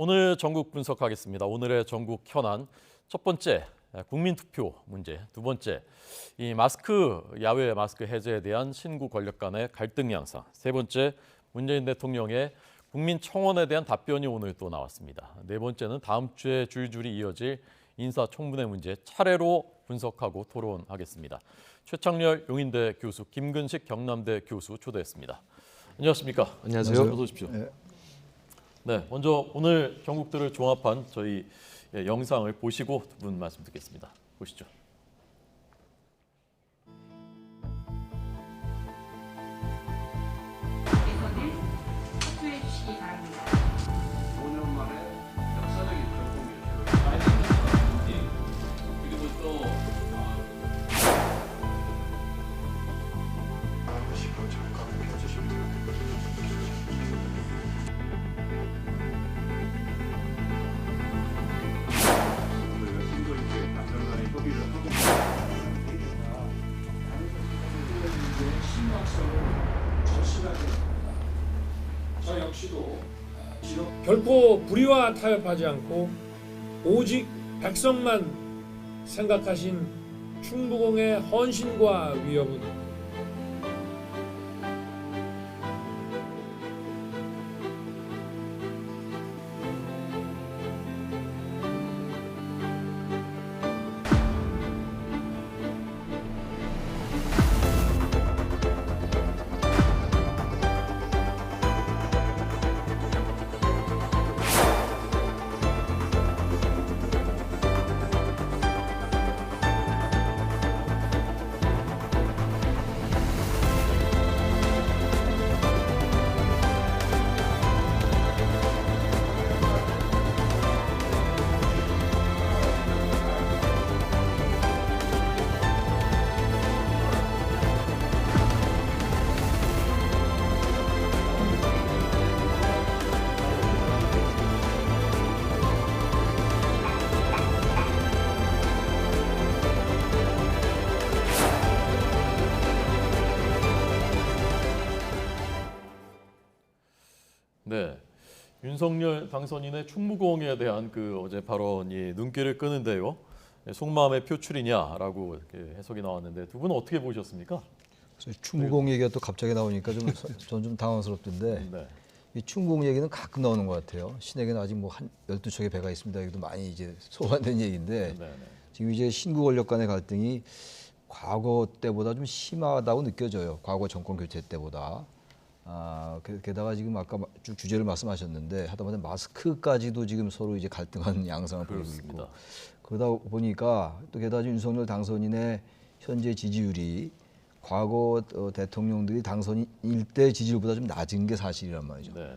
오늘 전국 분석하겠습니다. 오늘의 전국 현안 첫 번째 국민투표 문제, 두 번째 이 야외 마스크 해제에 대한 신구 권력 간의 갈등 양상, 세 번째 문재인 대통령의 국민청원에 대한 답변이 오늘 또 나왔습니다. 네 번째는 다음 주에 줄줄이 이어질 인사청문회 문제 차례로 분석하고 토론하겠습니다. 최창렬 용인대 교수, 김근식 경남대 교수 초대했습니다. 안녕하십니까? 안녕하세요. 어서 오십시오. 네, 먼저 오늘 경국들을 종합한 저희 영상을 보시고 두 분 말씀 듣겠습니다. 보시죠. 대선을 협조해 주시기 바랍니다. 5년 만에 역사적인 결정이었어요. 그리고 또 하고 싶어 잠깐 펴주시면 우리가 힘도 있게 당장간에 협의를 하고 저 역시도 결코 불의와 타협하지 않고 오직 백성만 생각하신 충무공의 헌신과 위협은 네, 윤석열 당선인의 충무공에 대한 어제 발언이 눈길을 끄는데요. 속마음의 표출이냐라고 이렇게 해석이 나왔는데 두 분은 어떻게 보셨습니까? 충무공 얘기가 또 갑자기 나오니까 전 좀 당황스럽던데 네. 이 충무공 얘기는 가끔 나오는 것 같아요. 신에게는 아직 뭐 한 12척의 배가 있습니다. 이것도 많이 이제 소환된 얘기인데 네. 지금 이제 신구 권력 간의 갈등이 과거 때보다 좀 심하다고 느껴져요. 과거 정권 교체 때보다. 게다가 지금 아까 쭉 주제를 말씀하셨는데 하다못해 마스크까지도 지금 서로 이제 갈등하는 양상을 보이고 있고 그러다 보니까 또 게다가 윤석열 당선인의 현재 지지율이 과거 대통령들이 당선일 때 지지율보다 좀 낮은 게 사실이란 말이죠. 네.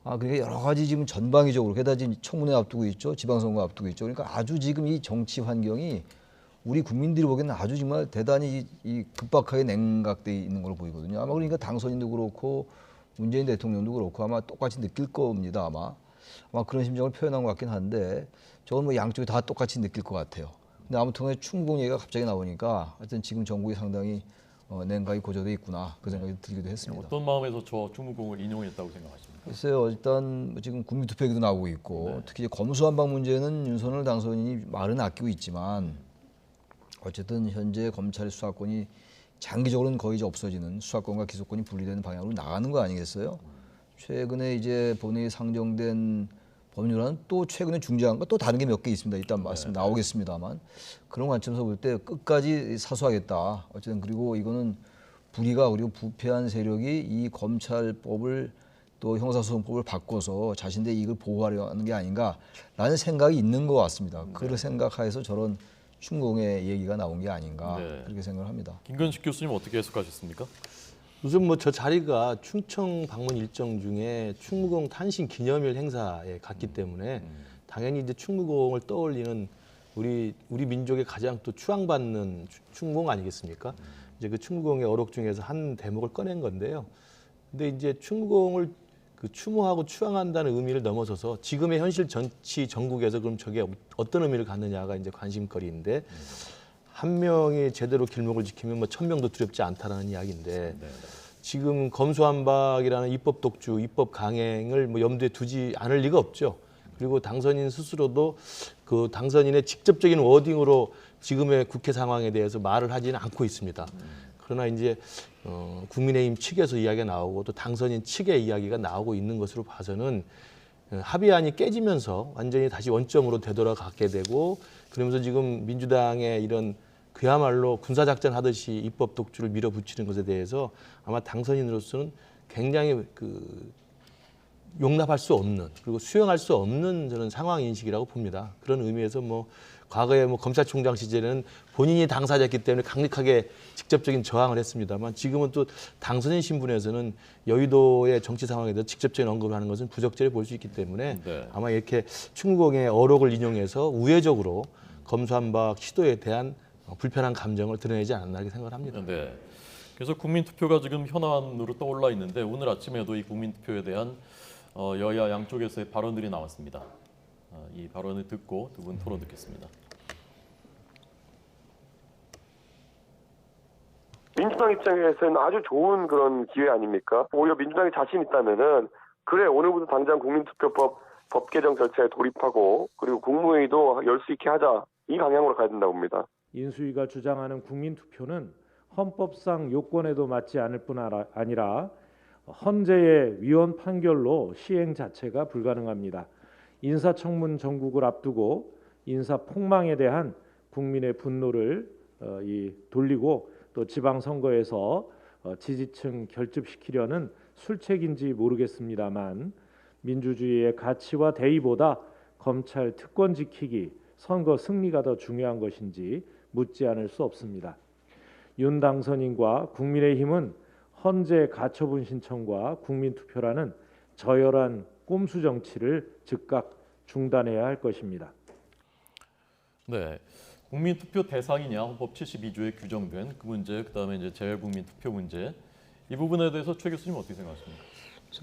그러니까 여러 가지 지금 전방위적으로 게다가 지금 청문회 앞두고 있죠, 지방선거 앞두고 있죠. 그러니까 아주 지금 이 정치 환경이 우리 국민들이 보기에는 아주 정말 대단히 이 급박하게 냉각돼 있는 걸로 보이거든요. 아마 그러니까 당선인도 그렇고 문재인 대통령도 그렇고 아마 똑같이 느낄 겁니다. 아마 그런 심정을 표현한 것 같긴 한데 저건 뭐 양쪽이 다 똑같이 느낄 것 같아요. 근데 아무튼 충무공 얘기가 갑자기 나오니까 하여튼 지금 정국이 상당히 냉각이 고조돼 있구나 그 생각이 들기도 했습니다. 어떤 마음에서 저 충무공을 인용했다고 생각하십니까? 글쎄요, 일단 지금 국민투표 얘기도 나오고 있고 특히 이제 검수완박 문제는 윤석열 당선인이 말은 아끼고 있지만 어쨌든 현재 검찰의 수사권이 장기적으로는 거의 이제 없어지는 수사권과 기소권이 분리되는 방향으로 나가는 거 아니겠어요? 최근에 이제 본회의 상정된 법률안은 또 최근에 중재한 거 또 다른 게 몇 개 있습니다. 일단 말씀 나오겠습니다만 그런 관점에서 볼 때 끝까지 사수하겠다. 어쨌든 그리고 이거는 불의가 그리고 부패한 세력이 이 검찰법을 또 형사소송법을 바꿔서 자신들의 이익을 보호하려 하는 게 아닌가라는 생각이 있는 것 같습니다. 그런 생각하에서 저런 충무공의 얘기가 나온 게 아닌가 그렇게 생각을 합니다. 김근식 교수님 어떻게 해석하셨습니까? 우선 뭐 저 자리가 충청 방문 일정 중에 충무공 탄신 기념일 행사에 갔기 때문에 당연히 이제 충무공을 떠올리는 우리 민족의 가장 또 추앙받는 충무공 아니겠습니까? 이제 그 충무공의 어록 중에서 한 대목을 꺼낸 건데요. 근데 이제 충무공을 추모하고 추앙한다는 의미를 넘어서서 지금의 현실 정치 전국에서 그럼 저게 어떤 의미를 갖느냐가 이제 관심거리인데 한 명이 제대로 길목을 지키면 뭐 1000명도 두렵지 않다라는 이야기인데 지금 검수완박이라는 입법 독주, 입법 강행을 뭐 염두에 두지 않을 리가 없죠. 그리고 당선인 스스로도 그 당선인의 직접적인 워딩으로 지금의 국회 상황에 대해서 말을 하지는 않고 있습니다. 그러나 이제 국민의힘 측에서 이야기가 나오고 또 당선인 측의 이야기가 나오고 있는 것으로 봐서는 합의안이 깨지면서 완전히 다시 원점으로 되돌아가게 되고, 그러면서 지금 민주당의 이런 그야말로 군사작전 하듯이 입법 독주를 밀어붙이는 것에 대해서 아마 당선인으로서는 굉장히 용납할 수 없는, 그리고 수용할 수 없는 저는 상황 인식이라고 봅니다. 그런 의미에서 과거에 검찰총장 시절에는 본인이 당사자였기 때문에 강력하게 직접적인 저항을 했습니다만, 지금은 또 당선인 신분에서는 여의도의 정치 상황에 대해서 직접적인 언급을 하는 것은 부적절해 보일 수 있기 때문에 네. 아마 이렇게 충무공의 어록을 인용해서 우회적으로 검수완박 시도에 대한 불편한 감정을 드러내지 않았나 이렇게 생각을 합니다. 네. 그래서 국민투표가 지금 현안으로 떠올라 있는데 오늘 아침에도 이 국민투표에 대한 여야 양쪽에서의 발언들이 나왔습니다. 이 발언을 듣고 두 분 토론 듣겠습니다. 민주당 입장에서는 아주 좋은 그런 기회 아닙니까? 오히려 민주당이 자신 있다면은 그래 오늘부터 당장 국민투표법 법 개정 절차에 돌입하고 그리고 국무회의도 열 수 있게 하자, 이 방향으로 가야 된다고 봅니다. 인수위가 주장하는 국민투표는 헌법상 요건에도 맞지 않을 뿐 아니라 헌재의 위헌 판결로 시행 자체가 불가능합니다. 인사청문 전국을 앞두고 인사폭망에 대한 국민의 분노를 돌리고 또 지방선거에서 지지층 결집시키려는 술책인지 모르겠습니다만, 민주주의의 가치와 대의보다 검찰 특권 지키기, 선거 승리가 더 중요한 것인지 묻지 않을 수 없습니다. 윤 당선인과 국민의힘은 헌재 가처분 신청과 국민투표라는 저열한 꼼수 정치를 즉각 중단해야 할 것입니다. 네, 국민투표 대상이냐 헌법 72조에 규정된 그 문제, 그다음에 이제 재외국민투표 문제, 이 부분에 대해서 최 교수님 어떻게 생각하십니까?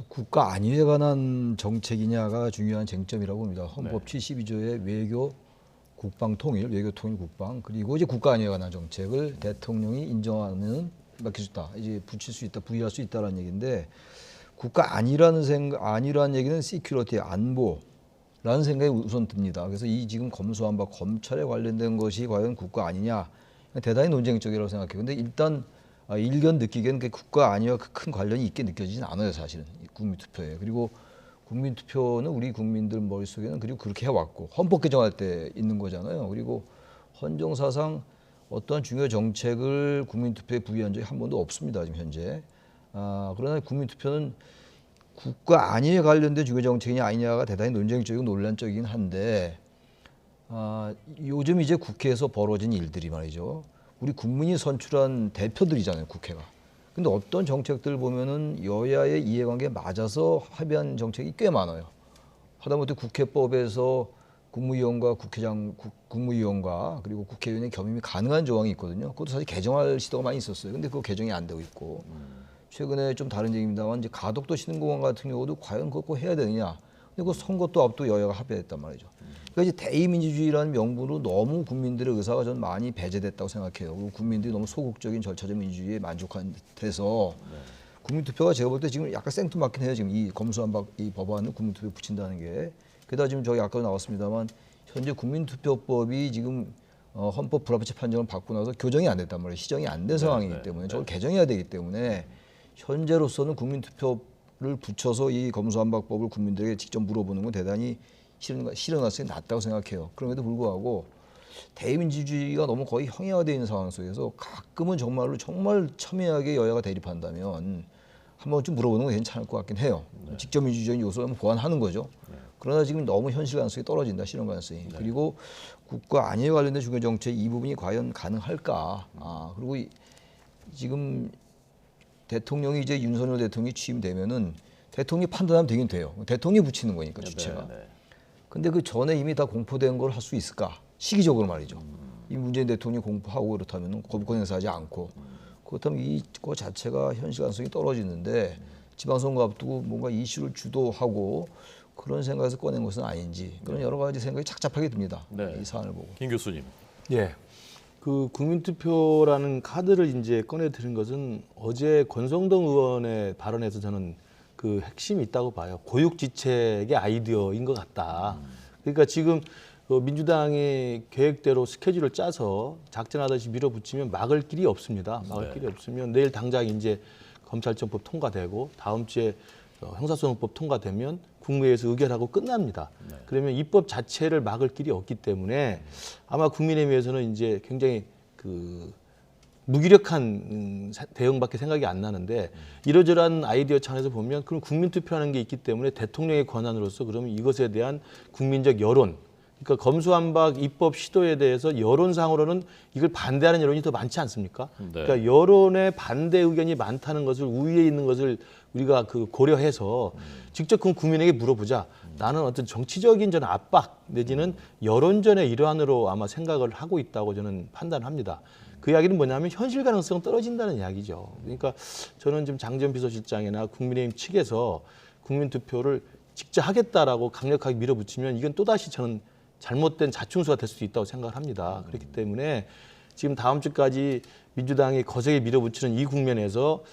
국가 안위에 관한 정책이냐가 중요한 쟁점이라고 봅니다. 헌법 네. 72조의 외교, 국방 통일, 외교 통일 국방, 그리고 이제 국가 안위에 관한 정책을 대통령이 인정하면 맡길 수 있다, 이제 붙일 수 있다, 부여할 수 있다라는 얘기인데, 국가 안위라는 얘기는 시큐리티, 안보라는 생각이 우선 듭니다. 그래서 이 지금 검수완박 검찰에 관련된 것이 과연 국가 안위냐, 대단히 논쟁적이라고 생각해요. 근데 일단 일견 느끼기에는 그 국가 안위와 큰 관련이 있게 느껴지진 않아요, 사실은 국민투표에. 그리고 국민투표는 우리 국민들 머릿속에는 그리고 그렇게 해왔고 헌법 개정할 때 있는 거잖아요. 그리고 헌정사상 어떤 중요 정책을 국민투표에 부여한 적이 한 번도 없습니다, 지금 현재. 그러나 국민투표는 국가 안위에 관련된 중요 정책이냐 아니냐가 대단히 논쟁적이고 논란적이긴 한데, 요즘 이제 국회에서 벌어진 일들이 말이죠. 우리 국민이 선출한 대표들이잖아요, 국회가. 근데 어떤 정책들 보면은 여야의 이해관계에 맞아서 합의한 정책이 꽤 많아요. 하다못해 국회법에서 국무위원과 국무위원과 그리고 국회의원의 겸임이 가능한 조항이 있거든요. 그것도 사실 개정할 시도가 많이 있었어요. 근데 그거 개정이 안 되고 있고, 최근에 좀 다른 얘기입니다만 이제 가덕도 시민공원 같은 경우도 과연 그거 꼭 해야 되느냐. 근데 그 선거도 앞두고 여야가 합의했단 말이죠. 그러니까 이제 대의민주주의라는 명분으로 너무 국민들의 의사가 저는 많이 배제됐다고 생각해요. 그리고 국민들이 너무 소극적인 절차적 민주주의에 만족한 듯해서 국민투표가 제가 볼 때 지금 약간 생뚱맞긴 해요. 지금 이 검수완박 이 법안을 국민투표에 붙인다는 게. 게다가 지금 저기 아까도 나왔습니다만 현재 국민투표법이 지금 헌법 불합치 판정을 받고 나서 교정이 안 됐단 말이에요. 시정이 안 된 상황이기 때문에 저걸 개정해야 되기 때문에 현재로서는 국민투표를 붙여서 이 검수완박법을 국민들에게 직접 물어보는 건 대단히 실현 가능성이 낮다고 생각해요. 그럼에도 불구하고 대의민주주의가 너무 거의 형이화되어 있는 상황 속에서 가끔은 정말 첨예하게 여야가 대립한다면 한 번쯤 물어보는 건 괜찮을 것 같긴 해요. 직접 민주주의적인 요소를 한번 보완하는 거죠. 그러나 지금 너무 현실 가능성이 떨어진다, 실현 가능성이. 그리고 국가 안위에 관련된 중요 정책 이 부분이 과연 가능할까. 그리고 지금 대통령이 이제 윤석열 대통령이 취임되면은 대통령이 판단하면 되긴 돼요. 대통령이 붙이는 거니까 주체가. 근데 그 전에 이미 다 공포된 걸 할 수 있을까? 시기적으로 말이죠. 이 문재인 대통령이 공포하고 그렇다면 거부권 행사하지 않고, 그렇다면 이거 자체가 현실 가능성이 떨어지는데 지방선거 앞두고 뭔가 이슈를 주도하고 그런 생각에서 꺼낸 것은 아닌지, 그런 여러 가지 생각이 착잡하게 듭니다. 이 사안을 보고. 김 교수님. 예. 그 국민투표라는 카드를 이제 꺼내 드린 것은 어제 권성동 의원의 발언에서 저는 그 핵심이 있다고 봐요. 고육지책의 아이디어인 것 같다. 그러니까 지금 민주당이 계획대로 스케줄을 짜서 작전하듯이 밀어붙이면 막을 길이 없습니다. 막을 길이 없으면 내일 당장 이제 검찰청법 통과되고 다음 주에 형사소송법 통과되면 국무회의에서 의결하고 끝납니다. 그러면 입법 자체를 막을 길이 없기 때문에 아마 국민의힘에서는 이제 굉장히 그 무기력한 대응밖에 생각이 안 나는데 이러저러한 아이디어 차원에서 보면 그럼 국민투표하는 게 있기 때문에 대통령의 권한으로서 그러면 이것에 대한 국민적 여론, 그러니까 검수완박 입법 시도에 대해서 여론상으로는 이걸 반대하는 여론이 더 많지 않습니까? 네. 그러니까 여론의 반대 의견이 많다는 것을 우위에 있는 것을 우리가 그 고려해서 직접 그 국민에게 물어보자. 나는 어떤 정치적인 저는 압박 내지는 여론전의 일환으로 아마 생각을 하고 있다고 저는 판단합니다. 그 이야기는 뭐냐면 현실 가능성은 떨어진다는 이야기죠. 그러니까 저는 지금 장재원 비서실장이나 국민의힘 측에서 국민투표를 직접 하겠다라고 강력하게 밀어붙이면 이건 또다시 저는 잘못된 자충수가 될 수도 있다고 생각을 합니다. 그렇기 때문에 지금 다음 주까지 민주당이 거세게 밀어붙이는 이 국면에서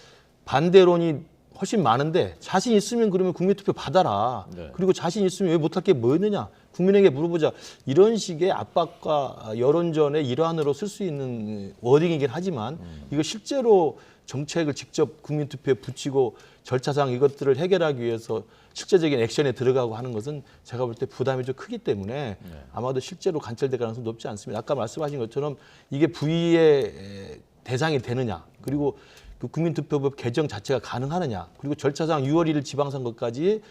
반대론이 훨씬 많은데 자신 있으면 그러면 국민투표 받아라. 네. 그리고 자신 있으면 왜 못할 게 뭐였느냐. 국민에게 물어보자. 이런 식의 압박과 여론전의 일환으로 쓸 수 있는 워딩이긴 하지만 이거 실제로 정책을 직접 국민투표에 붙이고 절차상 이것들을 해결하기 위해서 실제적인 액션에 들어가고 하는 것은 제가 볼 때 부담이 좀 크기 때문에 아마도 실제로 관철될 가능성이 높지 않습니다. 아까 말씀하신 것처럼 이게 부의의 대상이 되느냐, 그리고 그 국민투표법 개정 자체가 가능하느냐, 그리고 절차상 6월 1일 지방선거까지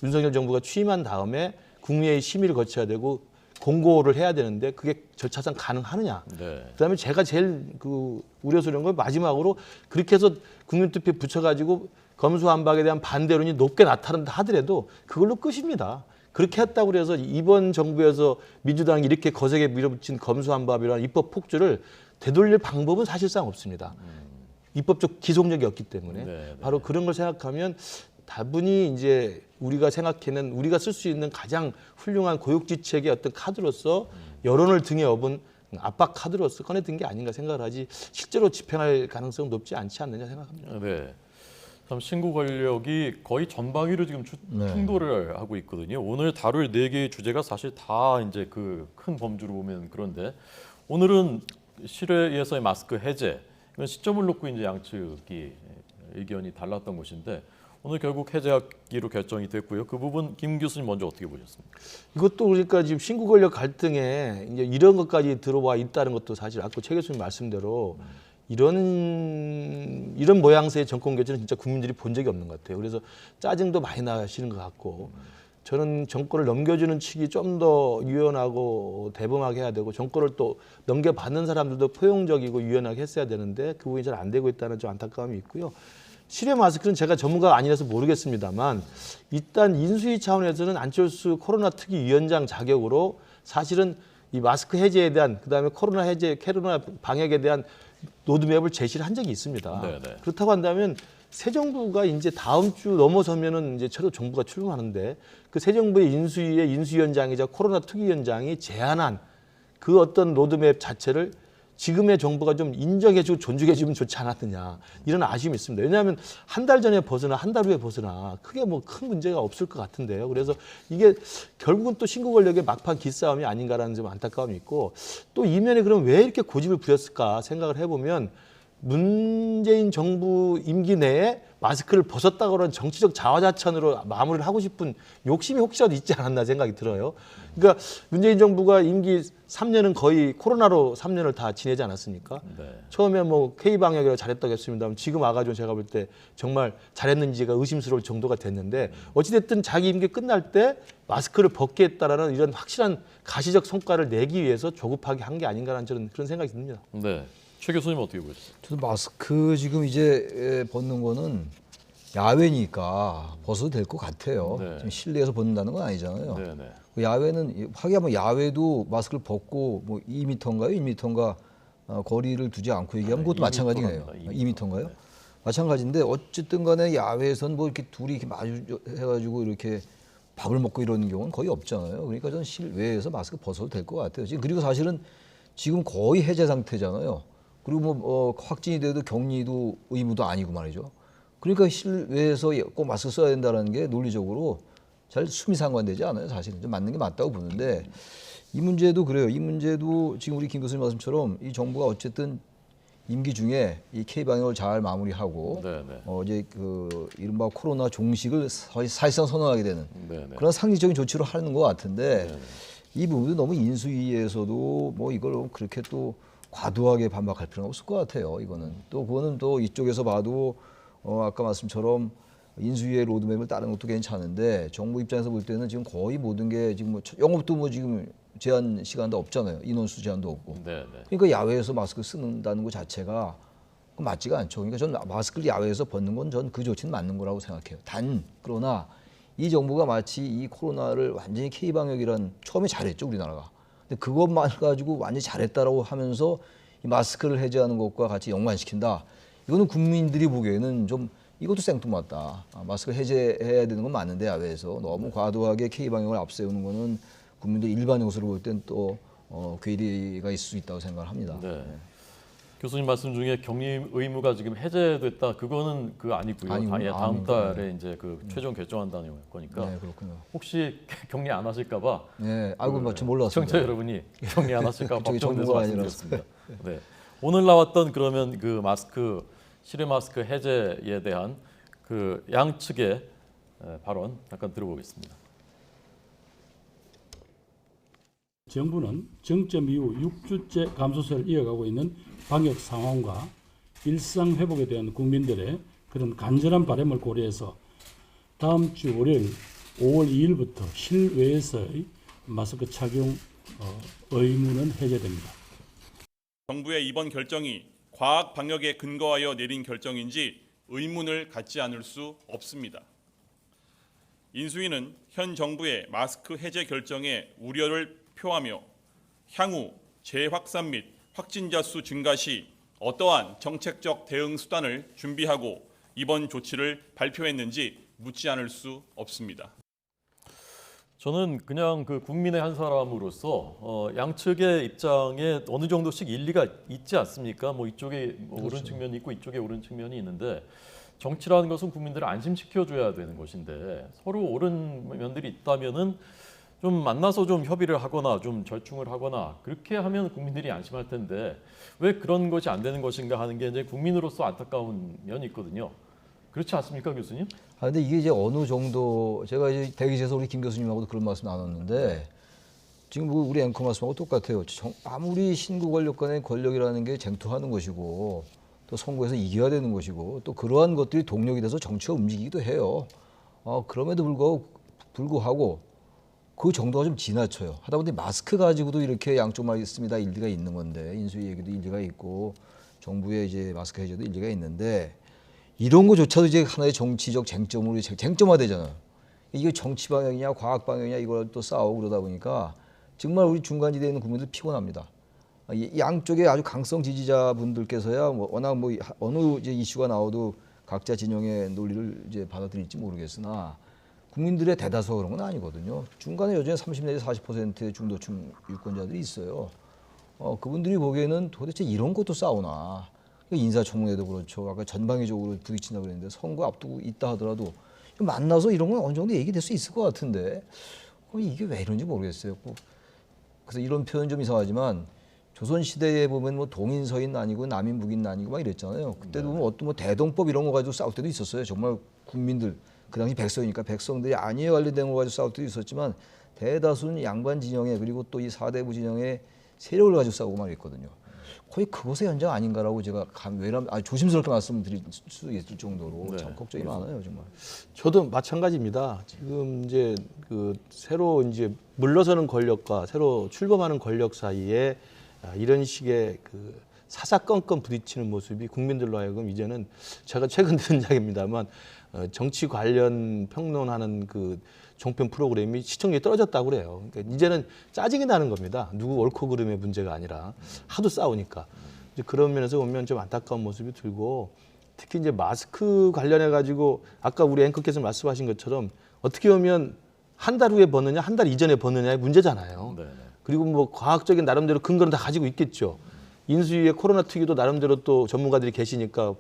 윤석열 정부가 취임한 다음에 국민의 심의를 거쳐야 되고 공고를 해야 되는데 그게 절차상 가능하느냐. 네. 그다음에 제가 제일 그 우려스러운 건 마지막으로 그렇게 해서 국민투표에 붙여가지고 검수완박에 대한 반대론이 높게 나타난다 하더라도 그걸로 끝입니다. 그렇게 했다고 해서 이번 정부에서 민주당이 이렇게 거세게 밀어붙인 검수완박이라는 입법 폭주를 되돌릴 방법은 사실상 없습니다. 입법적 기속력이 없기 때문에 네. 바로 그런 걸 생각하면 다분히 이제 우리가 생각하는 우리가 쓸 수 있는 가장 훌륭한 고육지책의 어떤 카드로서 여론을 등에 업은 압박 카드로서 꺼내든 게 아닌가 생각을 하지 실제로 집행할 가능성은 높지 않지 않느냐 생각합니다. 네. 참 신구 권력이 거의 전방위로 지금 충돌을 하고 있거든요. 오늘 다룰 4개의 주제가 사실 다 이제 그 큰 범주로 보면 그런데 오늘은 실외에서의 마스크 해제 이건 시점을 놓고 이제 양측이 의견이 달랐던 것인데 오늘 결국 해제하기로 결정이 됐고요. 그 부분 김 교수님 먼저 어떻게 보셨습니까? 이것도 그러니까 지금 신구 권력 갈등에 이제 이런 것까지 들어와 있다는 것도 사실 아까 최 교수님 말씀대로 이런 모양새의 정권 교체는 진짜 국민들이 본 적이 없는 것 같아요. 그래서 짜증도 많이 나시는 것 같고 저는 정권을 넘겨주는 측이 좀 더 유연하고 대범하게 해야 되고 정권을 또 넘겨받는 사람들도 포용적이고 유연하게 했어야 되는데 그 부분이 잘 안 되고 있다는 좀 안타까움이 있고요. 실외 마스크는 제가 전문가가 아니라서 모르겠습니다만 일단 인수위 차원에서는 안철수 코로나 특위 위원장 자격으로 사실은 이 마스크 해제에 대한 그다음에 코로나 방역에 대한 로드맵을 제시를 한 적이 있습니다. 네네. 그렇다고 한다면 새 정부가 이제 다음 주 넘어서면은 이제 새로 정부가 출범하는데 그 새 정부의 인수위의 인수위원장이자 코로나 특위위원장이 제안한 그 어떤 로드맵 자체를 지금의 정부가 좀 인정해주고 존중해주면 좋지 않았느냐 이런 아쉬움이 있습니다. 왜냐하면 한 달 전에 벗으나 한 달 후에 벗으나 크게 뭐 큰 문제가 없을 것 같은데요. 그래서 이게 결국은 또 신구 권력의 막판 기싸움이 아닌가라는 좀 안타까움이 있고 또 이면에 그럼 왜 이렇게 고집을 부렸을까 생각을 해보면 문재인 정부 임기 내에 마스크를 벗었다고 하는 정치적 자화자찬으로 마무리를 하고 싶은 욕심이 혹시라도 있지 않았나 생각이 들어요. 그러니까 문재인 정부가 임기 3년은 거의 코로나로 3년을 다 지내지 않았습니까? 네. 처음에 뭐 K방역이라고 잘했다고 했습니다만 지금 와가지고 제가 볼 때 정말 잘했는지가 의심스러울 정도가 됐는데 어찌됐든 자기 임기 끝날 때 마스크를 벗게 했다라는 이런 확실한 가시적 성과를 내기 위해서 조급하게 한 게 아닌가라는 저는 그런 생각이 듭니다. 네. 최 교수님 어떻게 보셨어요? 저도 마스크 지금 이제 벗는 거는 야외니까 벗어도 될 것 같아요. 네. 지금 실내에서 벗는다는 건 아니잖아요. 네네. 야외는 하기야뭐 야외도 마스크를 벗고 뭐 2m인가요? 1m인가 거리를 두지 않고 얘기하면 그것도 2m 마찬가지네요. 랍니다. 2m인가요? 네. 마찬가지인데 어쨌든 간에 야외에서는 뭐 이렇게 둘이 이렇게 마주해가지고 이렇게 밥을 먹고 이러는 경우는 거의 없잖아요. 그러니까 저는 실외에서 마스크 벗어도 될 것 같아요. 지금 그리고 사실은 지금 거의 해제 상태잖아요. 그리고 뭐 확진이 돼도 격리도 의무도 아니고 말이죠. 그러니까 실외에서 꼭 마스크 써야 된다는 게 논리적으로 잘 수미 상관되지 않아요. 사실은 좀 맞는 게 맞다고 보는데 이 문제도 그래요. 이 문제도 지금 우리 김 교수님 말씀처럼 이 정부가 어쨌든 임기 중에 이 K 방역을 잘 마무리하고 네네. 이제 그 이른바 코로나 종식을 사실상 선언하게 되는 네네. 그런 상징적인 조치를 하는 것 같은데 네네. 이 부분도 너무 인수위에서도 뭐 이걸 그렇게 또 과도하게 반박할 필요는 없을 것 같아요. 이거는 또 그거는 또 이쪽에서 봐도 아까 말씀처럼 인수위의 로드맵을 따르는 것도 괜찮은데 정부 입장에서 볼 때는 지금 거의 모든 게 지금 뭐 영업도 뭐 지금 제한 시간도 없잖아요. 인원수 제한도 없고. 네네. 그러니까 야외에서 마스크 쓰는다는 것 자체가 맞지가 않죠. 그러니까 전 마스크를 야외에서 벗는 건 전 그 조치는 맞는 거라고 생각해요. 그러나 이 정부가 마치 이 코로나를 완전히 K 방역이란 처음에 잘했죠 우리나라가. 근데 그것만 가지고 완전히 잘했다라고 하면서 이 마스크를 해제하는 것과 같이 연관시킨다. 이거는 국민들이 보기에는 좀 이것도 생뚱맞다. 마스크 해제해야 되는 건 맞는데 야외에서 너무 과도하게 K 방역을 앞세우는 거는 국민들 일반 요소로 볼 땐 또 괴리가 있을 수 있다고 생각을 합니다. 네. 교수님 말씀 중에 격리 의무가 지금 해제됐다. 그거는 아니고요. 아니군요. 다음 달에 이제 그 최종 결정한다는 거니까. 네, 그렇군요. 혹시 격리 안 하실까봐. 네, 아이고 마침 몰랐습니다. 시청자 여러분이 격리 안 하실까 저기 걱정돼서 전문가가 말씀드렸습니다. 네. 오늘 나왔던 그러면 그 마스크 실외 마스크 해제에 대한 그 양측의 발언 잠깐 들어보겠습니다. 정부는 정점 이후 6주째 감소세를 이어가고 있는 방역 상황과 일상 회복에 대한 국민들의 그런 간절한 바람을 고려해서 다음 주 월요일 5월 2일부터 실외에서의 마스크 착용 의무는 해제됩니다. 정부의 이번 결정이 과학 방역에 근거하여 내린 결정인지 의문을 갖지 않을 수 없습니다. 인수위는 현 정부의 마스크 해제 결정에 우려를 표하며 향후 재확산 및 확진자 수 증가 시 어떠한 정책적 대응 수단을 준비하고 이번 조치를 발표했는지 묻지 않을 수 없습니다. 저는 그냥 그 국민의 한 사람으로서 양측의 입장에 어느 정도씩 일리가 있지 않습니까? 뭐 이쪽에 뭐 옳은 측면이 있고 이쪽에 옳은 측면이 있는데 정치라는 것은 국민들을 안심시켜줘야 되는 것인데 서로 옳은 면들이 있다면은 좀 만나서 좀 협의를 하거나 좀 절충을 하거나 그렇게 하면 국민들이 안심할 텐데 왜 그런 것이 안 되는 것인가 하는 게 이제 국민으로서 안타까운 면이 있거든요. 그렇지 않습니까, 교수님? 근데 이게 이제 어느 정도 제가 이제 대기실에서 우리 김 교수님하고도 그런 말씀 나눴는데 지금 뭐 우리 앵커 말씀하고 똑같아요. 아무리 신구 권력 간의 권력이라는 게 쟁투하는 것이고 또 선거에서 이겨야 되는 것이고 또 그러한 것들이 동력이 돼서 정치가 움직이기도 해요. 그럼에도 불구하고 그 정도가 좀 지나쳐요. 하다 보니 마스크 가지고도 이렇게 양쪽 말 있습니다. 일리가 있는 건데 인수위 얘기도 일리가 있고 정부의 이제 마스크 해제도 일리가 있는데 이런 거조차도 이제 하나의 정치적 쟁점으로 쟁점화되잖아요. 이게 정치 방향이냐 과학 방향이냐 이걸 또 싸우고 그러다 보니까 정말 우리 중간지대에 있는 국민들 피곤합니다. 양쪽의 아주 강성 지지자분들께서야 뭐 워낙 뭐 어느 이제 이슈가 나와도 각자 진영의 논리를 이제 받아들일지 모르겠으나 국민들의 대다수가 그런 건 아니거든요. 중간에 여전히 30 내지 40%의 중도층 유권자들이 있어요. 그분들이 보기에는 도대체 이런 것도 싸우나. 인사청문회도 그렇죠. 아까 전방위적으로 부딪힌다고 그랬는데 선거 앞두고 있다 하더라도 만나서 이런 건 어느 정도 얘기될 수 있을 것 같은데 이게 왜 이런지 모르겠어요. 그래서 이런 표현 좀 이상하지만 조선시대에 보면 뭐 동인서인 아니고 남인 북인 아니고 막 이랬잖아요. 그때도 보면 어떤 뭐 대동법 이런 거 가지고 싸울 때도 있었어요. 정말 국민들 그 당시 백성이니까 백성들이 안위에 관련된 거 가지고 싸울 때도 있었지만 대다수는 양반 진영에 그리고 또 이 사대부 진영의 세력을 가지고 싸우고 말했거든요. 거의 그것의 현장 아닌가라고 제가 조심스럽게 말씀드릴 수 있을 정도로 참 걱정이 많아요, 정말. 저도 마찬가지입니다. 지금 이제 그 새로 이제 물러서는 권력과 새로 출범하는 권력 사이에 이런 식의 그 사사건건 부딪히는 모습이 국민들로 하여금 이제는 제가 최근 들은 이야기입니다만 정치 관련 평론하는 그 종편 프로그램이 시청률이 떨어졌다고 그래요. 그러니까 이제는 짜증이 나는 겁니다. 누구 옳고 그름의 문제가 아니라 하도 싸우니까. 이제 그런 면에서 보면 좀 안타까운 모습이 들고 특히 이제 마스크 관련해 가지고 아까 우리 앵커께서 말씀하신 것처럼 어떻게 보면 한 달 후에 벗느냐 한 달 이전에 벗느냐의 문제잖아요. 네네. 그리고 뭐 과학적인 나름대로 근거는 다 가지고 있겠죠. 인수위의 코로나 특위도 나름대로 또 전문가들이 계시니까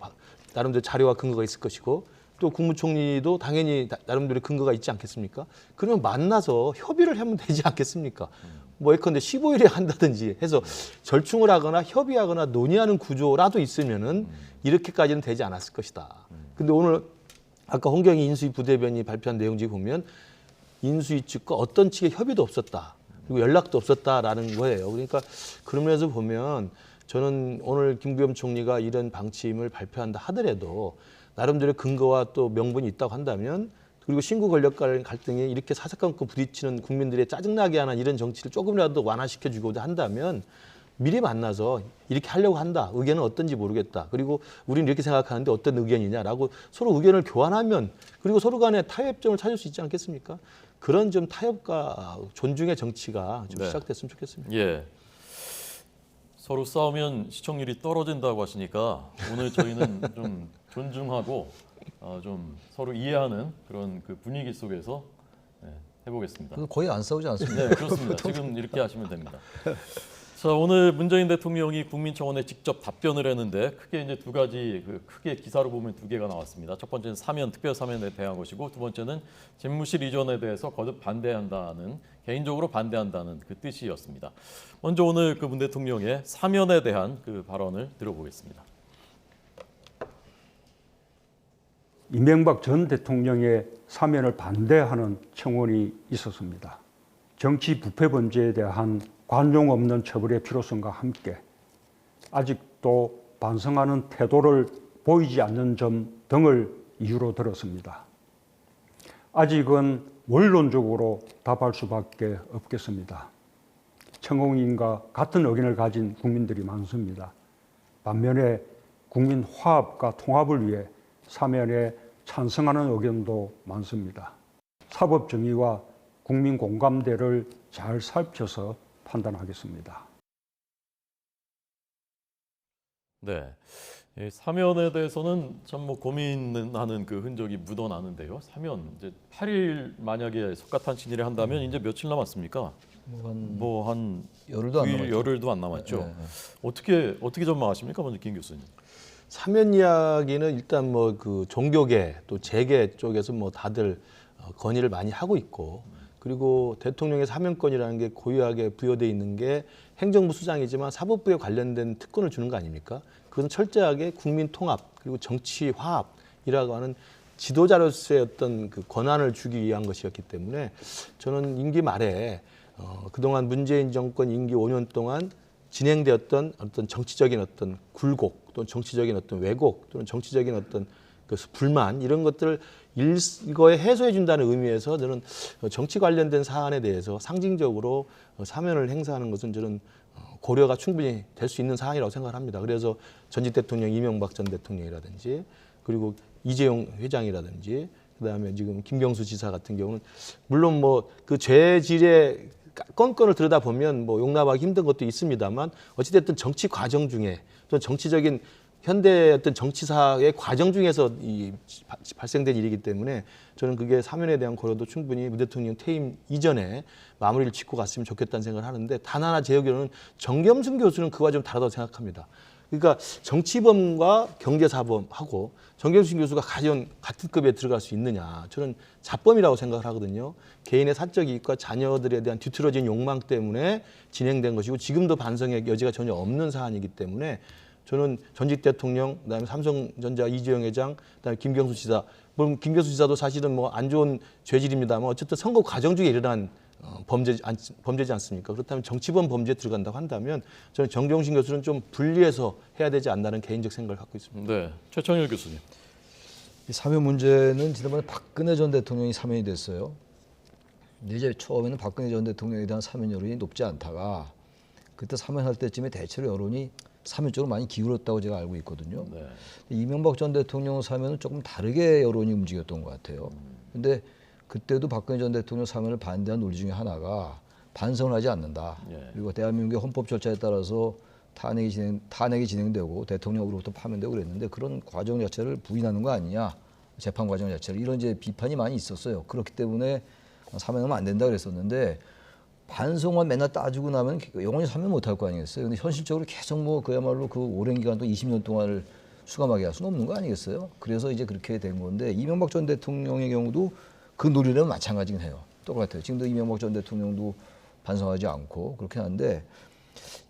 나름대로 자료와 근거가 있을 것이고 또 국무총리도 당연히 나름대로 근거가 있지 않겠습니까? 그러면 만나서 협의를 하면 되지 않겠습니까? 뭐 예컨대 15일에 한다든지 해서 절충을 하거나 협의하거나 논의하는 구조라도 있으면은 이렇게까지는 되지 않았을 것이다. 근데 오늘 아까 홍경희 인수위 부대변인이 발표한 내용지 보면 인수위 측과 어떤 측의 협의도 없었다. 그리고 연락도 없었다라는 거예요. 그러니까 그런 면에서 보면 저는 오늘 김부겸 총리가 이런 방침을 발표한다 하더라도 나름대로 근거와 또 명분이 있다고 한다면 그리고 신구 권력 간 갈등이 이렇게 사사건건 부딪히는 국민들의 짜증나게 하는 이런 정치를 조금이라도 완화시켜주고자 한다면 미리 만나서 이렇게 하려고 한다. 의견은 어떤지 모르겠다. 그리고 우리는 이렇게 생각하는데 어떤 의견이냐라고 서로 의견을 교환하면 그리고 서로 간에 타협점을 찾을 수 있지 않겠습니까? 그런 좀 타협과 존중의 정치가 좀 네. 시작됐으면 좋겠습니다. 예. 서로 싸우면 시청률이 떨어진다고 하시니까 오늘 저희는 좀 존중하고 좀 서로 이해하는 그런 그 분위기 속에서 해보겠습니다. 거의 안 싸우지 않습니다. 네, 그렇습니다. 지금 이렇게 하시면 됩니다. 자, 오늘 문재인 대통령이 국민청원에 직접 답변을 했는데 크게 이제 두 가지 크게 기사로 보면 두 개가 나왔습니다. 첫 번째는 사면, 특별 사면에 대한 것이고 두 번째는 집무실 이전에 대해서 거듭 반대한다는 개인적으로 반대한다는 그 뜻이었습니다. 먼저 오늘 그 문 대통령의 사면에 대한 그 발언을 들어보겠습니다. 이명박 전 대통령의 사면을 반대하는 청원이 있었습니다. 정치 부패 범죄에 대한 관용 없는 처벌의 필요성과 함께 아직도 반성하는 태도를 보이지 않는 점 등을 이유로 들었습니다. 아직은 원론적으로 답할 수밖에 없겠습니다. 청원인과 같은 의견을 가진 국민들이 많습니다. 반면에 국민 화합과 통합을 위해 사면에 찬성하는 의견도 많습니다. 사법 정의와 국민 공감대를 잘 살펴서 판단하겠습니다. 네, 이 사면에 대해서는 참 뭐 고민하는 그 흔적이 묻어나는데요. 사면 이제 8일 만약에 석가탄신일에 한다면 이제 며칠 남았습니까? 뭐 한 열흘도 안 남았죠. 열흘도 안 남았죠. 네, 네. 어떻게 전망하십니까, 먼저 김 교수님? 사면 이야기는 일단 뭐 그 종교계 또 재계 쪽에서 뭐 다들 건의를 많이 하고 있고 그리고 대통령의 사면권이라는 게 고유하게 부여되어 있는 게 행정부 수장이지만 사법부에 관련된 특권을 주는 거 아닙니까? 그것은 철저하게 국민 통합 그리고 정치 화합이라고 하는 지도자로서의 어떤 그 권한을 주기 위한 것이었기 때문에 저는 임기 말에 그동안 문재인 정권 임기 5년 동안 진행되었던 어떤 정치적인 어떤 굴곡 또는 정치적인 어떤 왜곡 또는 정치적인 어떤 그 불만 이런 것들을 이거에 해소해 준다는 의미에서 저는 정치 관련된 사안에 대해서 상징적으로 사면을 행사하는 것은 저는 고려가 충분히 될 수 있는 사안이라고 생각을 합니다. 그래서 전직 대통령 이명박 전 대통령이라든지 그리고 이재용 회장이라든지 그다음에 지금 김경수 지사 같은 경우는 물론 뭐 그 죄질의 건건을 들여다보면 뭐 용납하기 힘든 것도 있습니다만 어찌됐든 정치 과정 중에 또 정치적인 현대 어떤 정치사의 과정 중에서 발생된 일이기 때문에 저는 그게 사면에 대한 고려도 충분히 문 대통령 퇴임 이전에 마무리를 짓고 갔으면 좋겠다는 생각을 하는데 단 하나 제 의견은 정겸순 교수는 그와 좀 다르다고 생각합니다. 그러니까 정치범과 경제사범하고 정겸순 교수가 과연 같은 급에 들어갈 수 있느냐. 저는 자범이라고 생각을 하거든요. 개인의 사적 이익과 자녀들에 대한 뒤틀어진 욕망 때문에 진행된 것이고 지금도 반성의 여지가 전혀 없는 사안이기 때문에 저는 전직 대통령, 그다음에 삼성전자 이재용 회장, 그다음에 김경수 지사. 물론 김경수 지사도 사실은 뭐 안 좋은 죄질입니다만 어쨌든 선거 과정 중에 일어난 범죄지 않습니까? 그렇다면 정치범 범죄에 들어간다고 한다면 저는 정경심 교수는 좀 분리해서 해야 되지 않나는 개인적 생각을 갖고 있습니다. 네, 최청일 교수님. 이 사면 문제는 지난번에 박근혜 전 대통령이 사면이 됐어요. 근데 이제 처음에는 박근혜 전 대통령에 대한 사면 여론이 높지 않다가 그때 사면할 때쯤에 대체로 여론이 사면 쪽으로 많이 기울었다고 제가 알고 있거든요. 네. 이명박 전 대통령 사면은 조금 다르게 여론이 움직였던 것 같아요. 근데 그때도 박근혜 전 대통령 사면을 반대한 논리 중에 하나가 반성을 하지 않는다. 예. 그리고 대한민국의 헌법 절차에 따라서 탄핵이 진행되고 대통령으로부터 파면되고 그랬는데 그런 과정 자체를 부인하는 거 아니냐. 재판 과정 자체를. 이런 이제 비판이 많이 있었어요. 그렇기 때문에 사면하면 안 된다 그랬었는데 반성만 맨날 따지고 나면 영원히 사면 못할 거 아니겠어요. 근데 현실적으로 계속 뭐 그야말로 그 오랜 기간 또 20년 동안을 수감하게 할 수는 없는 거 아니겠어요? 그래서 이제 그렇게 된 건데 이명박 전 대통령의 경우도 그 논리는 마찬가지긴 해요. 똑같아요. 지금도 이명박 전 대통령도 반성하지 않고 그렇게 하는데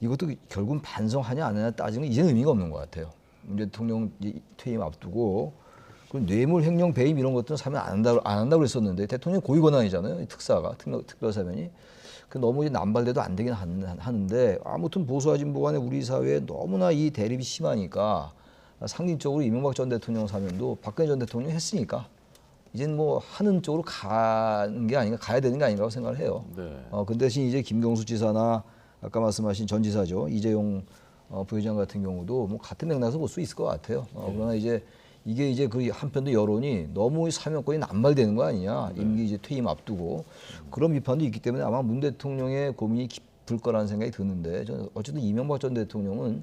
이것도 결국은 반성하냐 안 하냐 따지는 게 이제는 의미가 없는 것 같아요. 문 대통령 퇴임 앞두고 그 뇌물 횡령 배임 이런 것들은 사면 안 한다고 그랬었는데 대통령 고유 권한이잖아요. 이 특사가 특별 사면이 그 너무 남발돼도 안 되긴 하는데 아무튼 보수와 진보 간에 우리 사회에 너무나 이 대립이 심하니까 상징적으로 이명박 전 대통령 사면도 박근혜 전 대통령이 했으니까 이제는 뭐 하는 쪽으로 가는 게 아닌가, 가야 되는 게 아닌가라고 생각을 해요. 네. 그 대신 이제 김경수 지사나 아까 말씀하신 전 지사죠 이재용 부회장 같은 경우도 뭐 같은 맥락에서 볼 수 있을 것 같아요. 그러나 이제 이게 이제 그 한편도 여론이 너무 사면권이 남발되는 거 아니냐, 임기 이제 퇴임 앞두고 그런 비판도 있기 때문에 아마 문 대통령의 고민이 깊을 거라는 생각이 드는데 저는 어쨌든 이명박 전 대통령은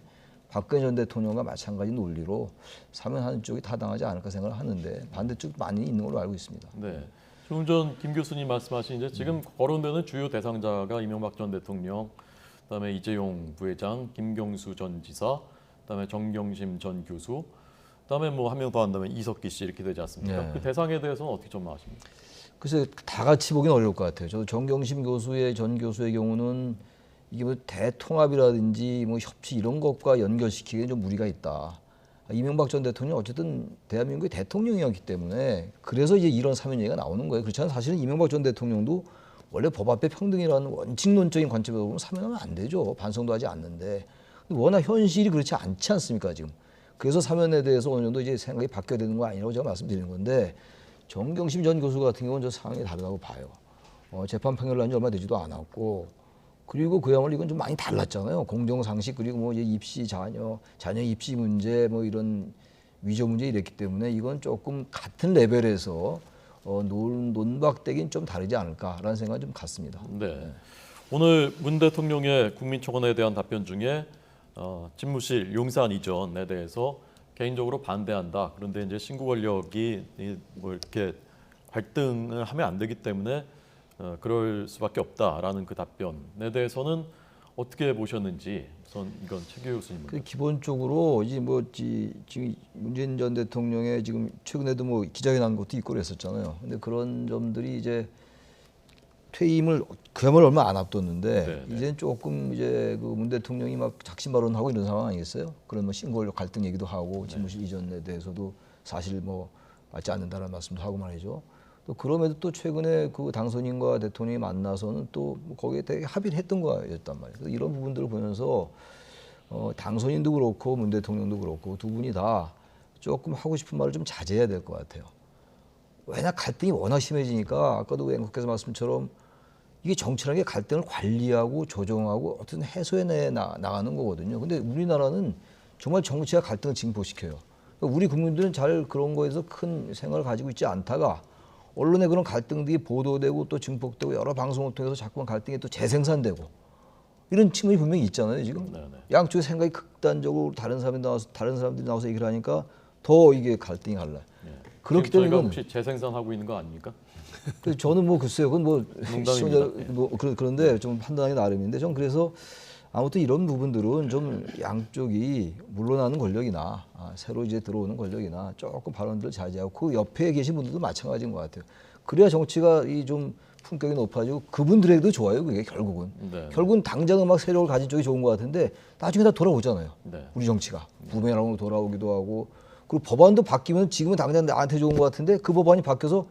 박근혜 전 대통령과 마찬가지 논리로 사면하는 쪽이 타당하지 않을까 생각을 하는데 반대쪽 많이 있는 걸로 알고 있습니다. 네. 조금 전 김 교수님 말씀하신 이제 지금 거론되는 주요 대상자가 이명박 전 대통령, 그다음에 이재용 부회장, 김경수 전 지사, 그다음에 정경심 전 교수, 그다음에 뭐 한 명 더 한다면 이석기 씨 이렇게 되지 않습니까? 네. 그 대상에 대해서는 어떻게 좀 아십니까? 글쎄 다 같이 보긴 어려울 것 같아요. 저도 정경심 전 교수의 경우는 이게 뭐 대통합이라든지 뭐 협치 이런 것과 연결시키기엔 좀 무리가 있다. 이명박 전 대통령 어쨌든 대한민국의 대통령이었기 때문에 그래서 이제 이런 사면 얘기가 나오는 거예요. 그렇지 않아요? 사실은 이명박 전 대통령도 원래 법 앞에 평등이라는 원칙론적인 관점에서 보면 사면하면 안 되죠. 반성도 하지 않는데 워낙 현실이 그렇지 않지 않습니까 지금. 그래서 사면에 대해서 어느 정도 이제 생각이 바뀌어야 되는 거 아니라고 제가 말씀드리는 건데 정경심 전 교수 같은 경우는 저 상황이 다르다고 봐요. 재판 판결 난 지 얼마 되지도 않았고 그리고 그야말로 이건 좀 많이 달랐잖아요. 공정상식 그리고 뭐 이제 입시 자녀 입시 문제 뭐 이런 위조 문제 이랬기 때문에 이건 조금 같은 레벨에서 논박되긴 좀 다르지 않을까라는 생각이 좀 같습니다. 네. 오늘 문 대통령의 국민청원에 대한 답변 중에 집무실 용산 이전에 대해서 개인적으로 반대한다. 그런데 이제 신구 권력이 뭐 이렇게 갈등을 하면 안 되기 때문에 그럴 수밖에 없다라는 그 답변에 대해서는 어떻게 보셨는지 우선 이건 최규 교수님. 기본적으로 이제 뭐 지금 문재인 전 대통령의 지금 최근에도 뭐 기자회견 한 것도 있고 그랬었잖아요. 근데 그런 점들이 이제 퇴임을 그야말로 얼마 안 앞뒀는데 이제는 조금 이제 그 문 대통령이 막 작심 발언하고 이런 상황 아니겠어요? 그런 뭐 신고 권력 갈등 얘기도 하고 집무실 이전에 대해서도 사실 뭐 맞지 않는다는 말씀도 하고 말이죠. 또 그럼에도 또 최근에 그 당선인과 대통령이 만나서는 또 거기에 되게 합의를 했던 거였단 말이에요. 그래서 이런 부분들을 보면서 당선인도 그렇고 문 대통령도 그렇고 두 분이 다 조금 하고 싶은 말을 좀 자제해야 될 것 같아요. 왜냐 갈등이 워낙 심해지니까 아까도 앵커께서 말씀처럼 이게 정치라는 게 갈등을 관리하고 조정하고 어떤 해소해 나가는 거거든요. 근데 우리나라는 정말 정치가 갈등을 증폭시켜요. 그러니까 우리 국민들은 잘 그런 거에서 큰 생각을 가지고 있지 않다가 언론에 그런 갈등들이 보도되고 또 증폭되고 여러 방송을 통해서 자꾸만 갈등이 또 재생산되고 이런 측면이 분명히 있잖아요. 지금 양쪽의 생각이 극단적으로 다른 사람들이 나와서 얘기를 하니까 더 이게 갈등이 갈라요. 그렇기 때문에 저희가 혹시 재생산하고 있는 거 아닙니까? 저는 뭐 글쎄요, 그건 뭐 농담입니다. 뭐 그런데 좀 판단하기 나름인데 전 그래서 아무튼 이런 부분들은 좀 양쪽이 물러나는 권력이나 새로 이제 들어오는 권력이나 조금 발언들을 자제하고 그 옆에 계신 분들도 마찬가지인 것 같아요. 그래야 정치가 이 좀 품격이 높아지고 그분들에게도 좋아요. 그게 결국은. 결국은 당장은 막 세력을 가진 쪽이 좋은 것 같은데 나중에 다 돌아오잖아요. 우리 정치가 부메랑으로 돌아오기도 하고 그리고 법안도 바뀌면 지금은 당장 나한테 좋은 것 같은데 그 법안이 바뀌어서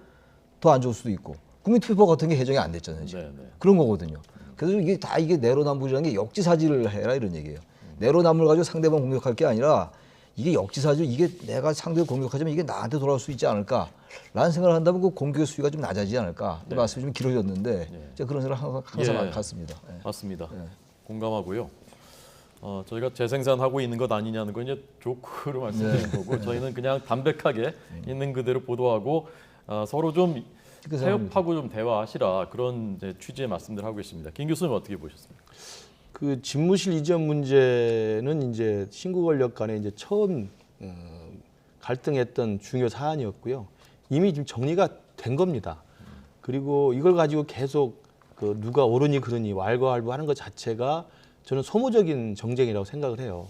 더 안 좋을 수도 있고 국민투표법 같은 게 개정이 안 됐잖아요. 지금. 그런 거거든요. 그래서 이게 다 이게 내로남불이라는 게 역지사지를 해라 이런 얘기예요. 내로남불 가지고 상대방 공격할 게 아니라 이게 역지사지 이게 내가 상대를 공격하자면 이게 나한테 돌아올 수 있지 않을까라는 생각을 한다면 그 공격의 수위가 좀 낮아지지 않을까. 말씀이 좀 길어졌는데 제가 그런 생각을 항상 갖습니다. 맞습니다. 공감하고요. 저희가 재생산하고 있는 것 아니냐는 건 이제 조크로 말씀드린 거고 저희는 그냥 담백하게 있는 그대로 보도하고 서로 좀 타협하고 좀 대화하시라 그런 이제 취지의 말씀들 하고 계십니다. 김 교수님 어떻게 보셨습니까? 그 집무실 이전 문제는 이제 신구 권력 간에 이제 처음 갈등했던 중요 사안이었고요. 이미 지금 정리가 된 겁니다. 그리고 이걸 가지고 계속 그 누가 옳으니 그르니 왈가왈부하는 것 자체가 저는 소모적인 정쟁이라고 생각을 해요.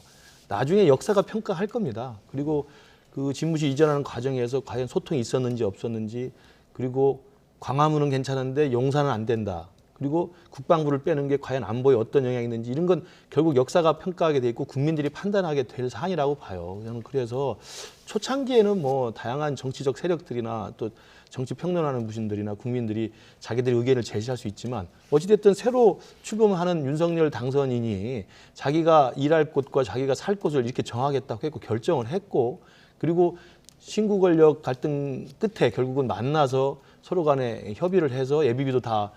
나중에 역사가 평가할 겁니다. 그리고 그 집무실 이전하는 과정에서 과연 소통이 있었는지 없었는지, 그리고 광화문은 괜찮은데 용산은 안 된다. 그리고 국방부를 빼는 게 과연 안보에 어떤 영향이 있는지, 이런 건 결국 역사가 평가하게 돼 있고 국민들이 판단하게 될 사안이라고 봐요. 저는 그래서 초창기에는 뭐 다양한 정치적 세력들이나 또 정치 평론하는 분들이나 국민들이 자기들의 의견을 제시할 수 있지만, 어찌됐든 새로 출범하는 윤석열 당선인이 자기가 일할 곳과 자기가 살 곳을 이렇게 정하겠다고 했고 결정을 했고, 그리고 신구 권력 갈등 끝에 결국은 만나서 서로 간에 협의를 해서 예비비도 다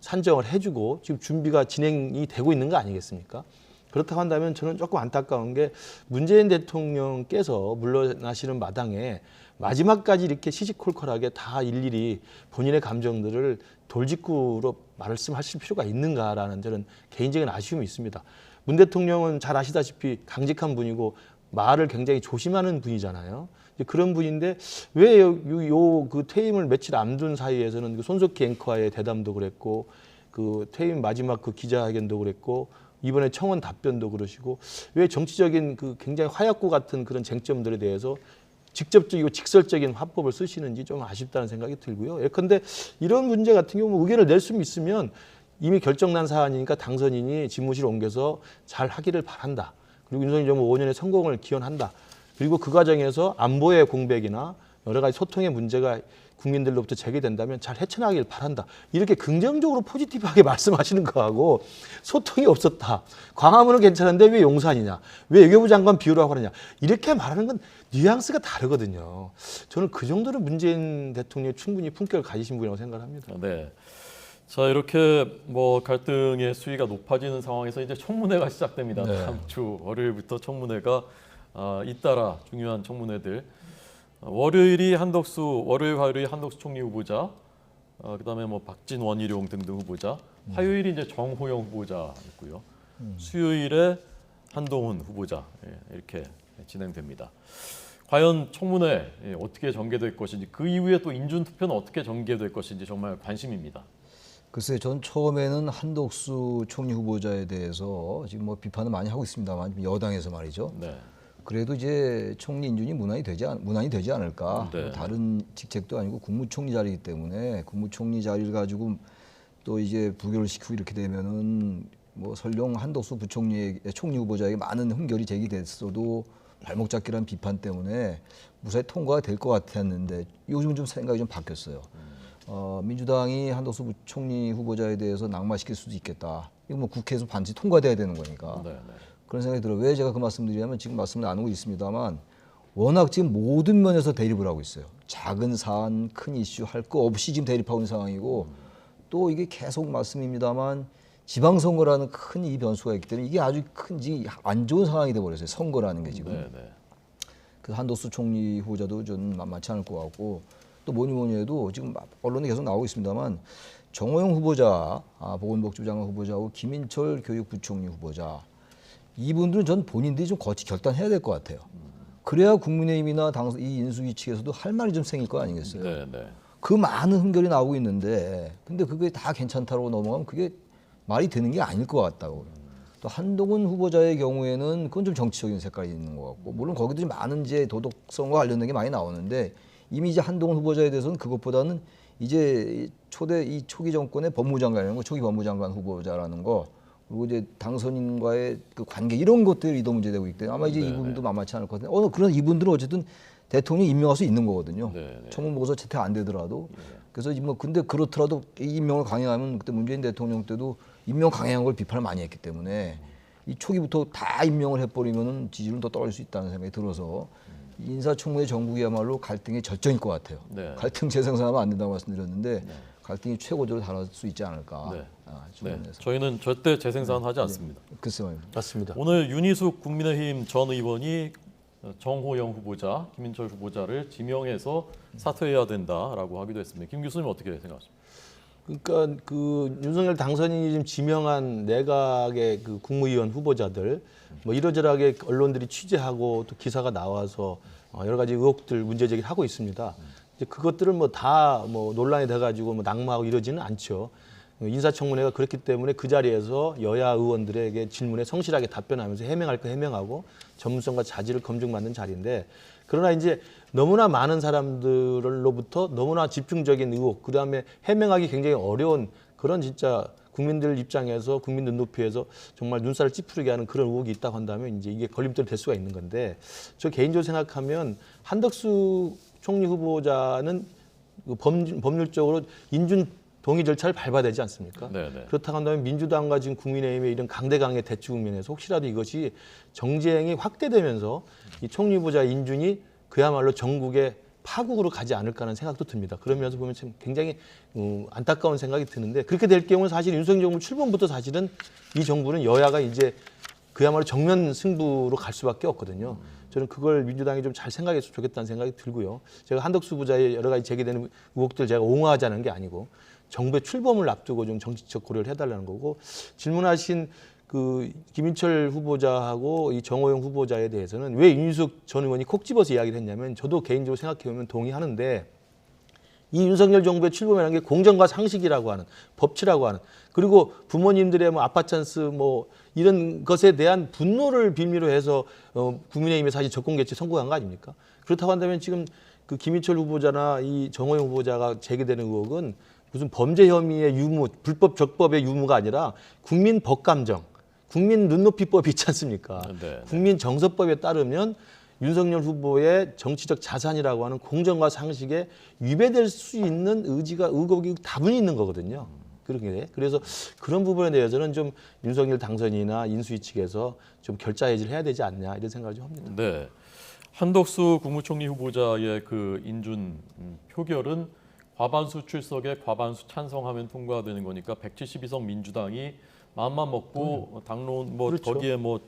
산정을 해주고 지금 준비가 진행이 되고 있는 거 아니겠습니까? 그렇다고 한다면 저는 조금 안타까운 게, 문재인 대통령께서 물러나시는 마당에 마지막까지 이렇게 시시콜콜하게 다 일일이 본인의 감정들을 돌직구로 말씀하실 필요가 있는가라는 저는 개인적인 아쉬움이 있습니다. 문 대통령은 잘 아시다시피 강직한 분이고 말을 굉장히 조심하는 분이잖아요. 그런 분인데 왜 그 퇴임을 며칠 앞둔 사이에서는 그 손석희 앵커와의 대담도 그랬고, 그 퇴임 마지막 그 기자회견도 그랬고, 이번에 청원 답변도 그러시고, 왜 정치적인 그 굉장히 화약고 같은 그런 쟁점들에 대해서 직접적이고 직설적인 화법을 쓰시는지 좀 아쉽다는 생각이 들고요. 예컨대 이런 문제 같은 경우 의견을 낼 수 있으면 이미 결정난 사안이니까 당선인이 집무실 옮겨서 잘 하기를 바란다. 그리고 윤석열 정부 5년의 성공을 기원한다. 그리고 그 과정에서 안보의 공백이나 여러 가지 소통의 문제가 국민들로부터 제기된다면 잘 헤쳐나가길 바란다. 이렇게 긍정적으로 포지티브하게 말씀하시는 거하고, 소통이 없었다, 광화문은 괜찮은데 왜 용산이냐, 왜 외교부 장관 비우라고 하느냐, 이렇게 말하는 건 뉘앙스가 다르거든요. 저는 그 정도는 문재인 대통령이 충분히 품격을 가지신 분이라고 생각합니다. 네. 자, 이렇게 뭐 갈등의 수위가 높아지는 상황에서 이제 청문회가 시작됩니다. 네. 다음 주 월요일부터 청문회가 잇따라 중요한 청문회들. 월요일이 한덕수, 월요일, 화요일이 한덕수 총리 후보자, 그다음에 뭐 박진, 원희룡 등등 후보자. 화요일이 이제 정호영 후보자 있고요. 수요일에 한동훈 후보자, 이렇게 진행됩니다. 과연 청문회 어떻게 전개될 것인지, 그 이후에 또 인준 투표는 어떻게 전개될 것인지 정말 관심입니다. 글쎄, 전 처음에는 한덕수 총리 후보자에 대해서 지금 뭐 비판을 많이 하고 있습니다만, 여당에서 말이죠. 네. 그래도 이제 총리 인준이 무난히 되지 않을까. 네. 다른 직책도 아니고 국무총리 자리이기 때문에 국무총리 자리를 가지고 또 이제 부결을 시키고 이렇게 되면은 뭐 설령 한덕수 총리 후보자에게 많은 흠결이 제기됐어도 발목 잡기란 비판 때문에 무사히 통과가 될 것 같았는데, 요즘은 좀 생각이 좀 바뀌었어요. 민주당이 한덕수 부총리 후보자에 대해서 낙마시킬 수도 있겠다. 이거 뭐 국회에서 반드시 통과돼야 되는 거니까. 네, 네. 그런 생각이 들어요. 왜 제가 그 말씀드리냐면, 지금 말씀을 나누고 있습니다만 워낙 지금 모든 면에서 대립을 하고 있어요. 작은 사안, 큰 이슈 할 거 없이 지금 대립하고 있는 상황이고, 또 이게 계속 말씀입니다만 지방선거라는 큰 이 변수가 있기 때문에 이게 아주 큰 안 좋은 상황이 돼버렸어요. 선거라는 게 지금. 네, 네. 그 한덕수 총리 후보자도 좀 만만치 않을 것 같고, 또 뭐니 해도 지금 언론에 계속 나오고 있습니다만 정호영 후보자, 보건복지부 장관 후보자하고 김인철 교육부총리 후보자, 이분들은 전 본인들이 좀 거치 결단해야 될 것 같아요. 그래야 국민의힘이나 이 인수위 측에서도 할 말이 좀 생길 거 아니겠어요. 네, 네. 그 많은 흠결이 나오고 있는데, 근데 그게 다 괜찮다고 넘어가면 그게 말이 되는 게 아닐 것 같다고. 또 한동훈 후보자의 경우에는 그건 좀 정치적인 색깔이 있는 것 같고, 물론 거기도 좀 많은 이제 도덕성과 관련된 게 많이 나오는데, 이미 이제 한동훈 후보자에 대해서는 그것보다는 이제 이 초기 정권의 법무장관이라는 거, 초기 법무장관 후보자라는 거, 그리고 이제 당선인과의 그 관계, 이런 것들이 더 문제되고 있기 때문에 아마 이제 이분도 만만치 않을 것 같은데, 그런 이분들은 어쨌든 대통령이 임명할 수 있는 거거든요. 청문 보고서 채택 안 되더라도. 그래서 뭐 근데 그렇더라도 이 임명을 강행하면, 그때 문재인 대통령 때도 임명 강행한 걸 비판을 많이 했기 때문에 이 초기부터 다 임명을 해버리면은 지지율은 더 떨어질 수 있다는 생각이 들어서 인사청문회 정국이야말로 갈등의 절정일 것 같아요. 네. 갈등 재생산하면 안 된다고 말씀드렸는데, 갈등이 최고조로 다룰 수 있지 않을까. 네. 네. 저희는 절대 재생산하지 않습니다. 글쎄 말입니다. 맞습니다. 오늘 윤희숙 국민의힘 전 의원이 정호영 후보자, 김인철 후보자를 지명해서 사퇴해야 된다라고 하기도 했습니다. 김 교수님 어떻게 생각하십니까? 그러니까 그 윤석열 당선인이 지금 지명한 내각의 그 국무위원 후보자들, 뭐 이러저러하게 언론들이 취재하고 또 기사가 나와서 여러 가지 의혹들 문제 제기를 하고 있습니다. 이제 그것들을 뭐 다 뭐 논란이 돼가지고 뭐 낙마하고 이러지는 않죠. 인사청문회가 그렇기 때문에 그 자리에서 여야 의원들에게 질문에 성실하게 답변하면서 해명할 거 해명하고 전문성과 자질을 검증받는 자리인데, 그러나 이제 너무나 많은 사람들로부터 너무나 집중적인 의혹, 그다음에 해명하기 굉장히 어려운 그런 진짜 국민들 입장에서 국민 눈높이에서 정말 눈살을 찌푸리게 하는 그런 의혹이 있다고 한다면 이제 이게 걸림돌이 될 수가 있는 건데, 저 개인적으로 생각하면 한덕수 총리 후보자는 법률적으로 인준 동의 절차를 밟아야 되지 않습니까? 네네. 그렇다고 한다면 민주당과 지금 국민의힘의 이런 강대강의 대치 국면에서 혹시라도 이것이 정쟁이 확대되면서 이 총리 후보자 인준이 그야말로 전국의 파국으로 가지 않을까 하는 생각도 듭니다. 그러면서 보면 참 굉장히 안타까운 생각이 드는데, 그렇게 될 경우는 사실 윤석열 정부 출범부터 사실은 이 정부는 여야가 이제 그야말로 정면 승부로 갈 수밖에 없거든요. 저는 그걸 민주당이 좀 잘 생각했으면 좋겠다는 생각이 들고요. 제가 한덕수 후보자의 여러 가지 제기되는 의혹들 제가 옹호하자는 게 아니고 정부의 출범을 앞두고 좀 정치적 고려를 해달라는 거고, 질문하신 그 김인철 후보자하고 이 정호영 후보자에 대해서는 왜 윤희숙 전 의원이 콕 집어서 이야기를 했냐면, 저도 개인적으로 생각해보면 동의하는데, 이 윤석열 정부의 출범이라는 게 공정과 상식이라고 하는, 법치라고 하는, 그리고 부모님들의 뭐 아빠 찬스 뭐 이런 것에 대한 분노를 빌미로 해서 국민의힘에 사실 적공 개최 선고한 거 아닙니까? 그렇다고 한다면 지금 그 김인철 후보자나 이 정호영 후보자가 제기되는 의혹은 무슨 범죄 혐의의 유무, 불법 적법의 유무가 아니라 국민 법감정, 국민 눈높이법이 있지 않습니까? 네. 국민 정서법에 따르면 윤석열 후보의 정치적 자산이라고 하는 공정과 상식에 위배될 수 있는 의혹이 다분히 있는 거거든요. 그래서 그런 부분에 대해서는 좀 윤석열 당선인이나 인수위 측에서 좀 결자 해지를 해야 되지 않냐, 이런 생각을 좀 합니다. 네. 한덕수 국무총리 후보자의 그 인준 표결은 과반수 출석에 과반수 찬성하면 통과되는 거니까 172석 민주당이 마음만 먹고 당론 뭐 그렇죠. 거기에 뭐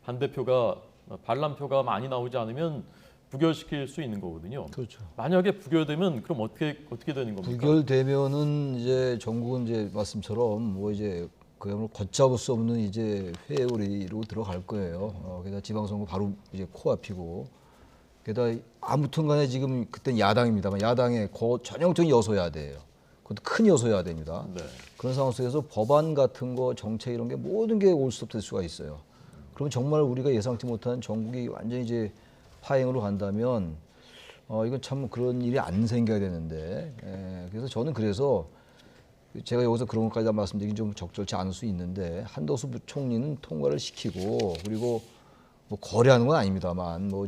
반대표가 반란표가 많이 나오지 않으면 부결시킬 수 있는 거거든요. 그렇죠. 만약에 부결되면 그럼 어떻게 되는 겁니까? 부결되면은 이제 전국은 이제 말씀처럼 뭐 이제 그야말로 걷잡을 수 없는 이제 회오리로 들어갈 거예요. 게다가 지방선거 바로 이제 코앞이고, 게다가 아무튼간에 지금 그때는 야당입니다만 야당의 전형적인 여소야대예요. 그것도 큰 여소야대입니다. 네. 그런 상황 속에서 법안 같은 거, 정책 이런 게 모든 게 올스톱될 수가 있어요. 그럼 정말 우리가 예상치 못한 전국이 완전히 이제 파행으로 간다면 이건 참 그런 일이 안 생겨야 되는데, 그래서 저는 제가 여기서 그런 것까지 다 말씀드리긴 좀 적절치 않을 수 있는데, 한덕수 총리는 통과를 시키고, 그리고 뭐 거래하는 건 아닙니다만 뭐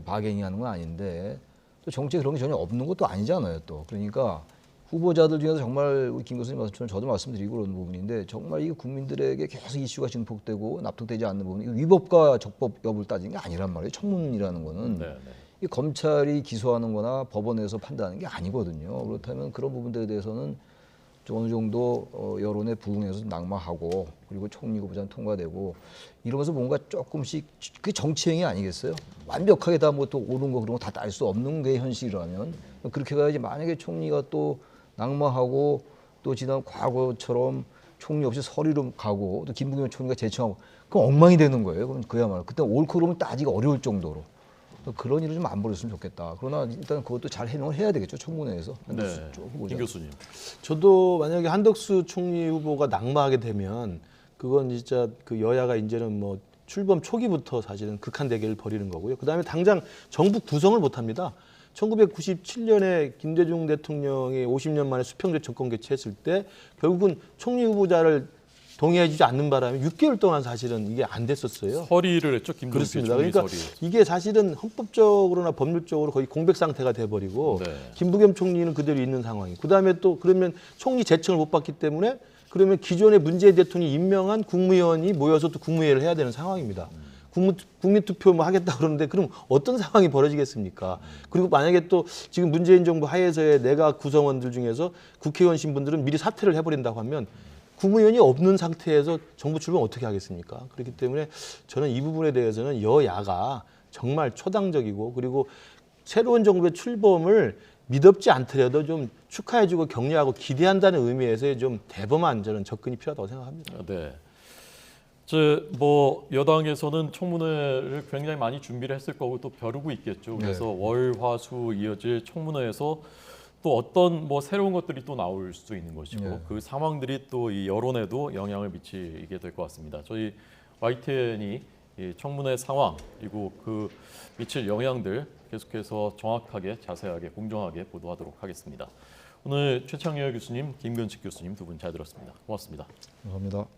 바게닝하는 건 아닌데, 또 정책에 그런 게 전혀 없는 것도 아니잖아요. 또 그러니까 후보자들 중에서 정말 우리 김 교수님 말씀처럼 저도 말씀드리고 그런 부분인데, 정말 이 국민들에게 계속 이슈가 증폭되고 납득되지 않는 부분, 이 위법과 적법 여부를 따지는 게 아니란 말이에요. 청문이라는 거는 이 검찰이 기소하는 거나 법원에서 판단하는 게 아니거든요. 그렇다면 그런 부분들에 대해서는 좀 어느 정도 여론에 부응해서 낙마하고, 그리고 총리 후보자는 통과되고 이러면서 뭔가 조금씩, 그게 정치행위 아니겠어요? 완벽하게 다 뭐 또 옳은 거 그런 거 다 딸 수 없는 게 현실이라면 그렇게 가야지. 만약에 총리가 또 낙마하고 또 지난 과거처럼 총리 없이 서리로 가고 또 김부겸 총리가 제청하고, 그럼 엉망이 되는 거예요. 그럼 그야말로 그때 옳고 그름을 따지기 어려울 정도로 그런 일을 좀 안 벌였으면 좋겠다. 그러나 일단 그것도 잘 해명을 해야 되겠죠, 청문회에서. 네. 김 교수님. 저도 만약에 한덕수 총리 후보가 낙마하게 되면 그건 진짜 그 여야가 이제는 뭐 출범 초기부터 사실은 극한 대결을 벌이는 거고요. 그다음에 당장 정부 구성을 못 합니다. 1997년에 김대중 대통령이 50년 만에 수평적 정권 개최했을 때 결국은 총리 후보자를 동의해주지 않는 바람에 6개월 동안 사실은 이게 안 됐었어요. 서리를 했죠. 김종필 그렇습니다. 총리 그러니까 서리. 이게 사실은 헌법적으로나 법률적으로 거의 공백 상태가 돼버리고 네. 김부겸 총리는 그대로 있는 상황이고, 그다음에 또 그러면 총리 제청을 못 받기 때문에 그러면 기존의 문재인 대통령이 임명한 국무위원이 모여서 또 국무회의를 해야 되는 상황입니다. 국민투표 뭐 하겠다 그러는데 그럼 어떤 상황이 벌어지겠습니까? 그리고 만약에 또 지금 문재인 정부 하에서의 내각 구성원들 중에서 국회의원 신분들은 미리 사퇴를 해버린다고 하면 국무위원이 없는 상태에서 정부 출범 어떻게 하겠습니까? 그렇기 때문에 저는 이 부분에 대해서는 여야가 정말 초당적이고, 그리고 새로운 정부의 출범을 믿업지 않더라도 좀 축하해주고 격려하고 기대한다는 의미에서의 좀 대범한 저는 접근이 필요하다고 생각합니다. 네. 뭐 여당에서는 청문회를 굉장히 많이 준비를 했을 거고 또 벼르고 있겠죠. 그래서 월, 화, 수 이어질 청문회에서 또 또 어떤 뭐 새로운 것들이 또 나올 수 있는 것이고 네. 그 상황들이 또 이 여론에도 영향을 미치게 될 것 같습니다. 저희 YTN이 이 청문회 상황 그리고 그 미칠 영향들 계속해서 정확하게 자세하게 공정하게 보도하도록 하겠습니다. 오늘 최창열 교수님, 김근식 교수님 두 분 잘 들었습니다. 고맙습니다. 감사합니다.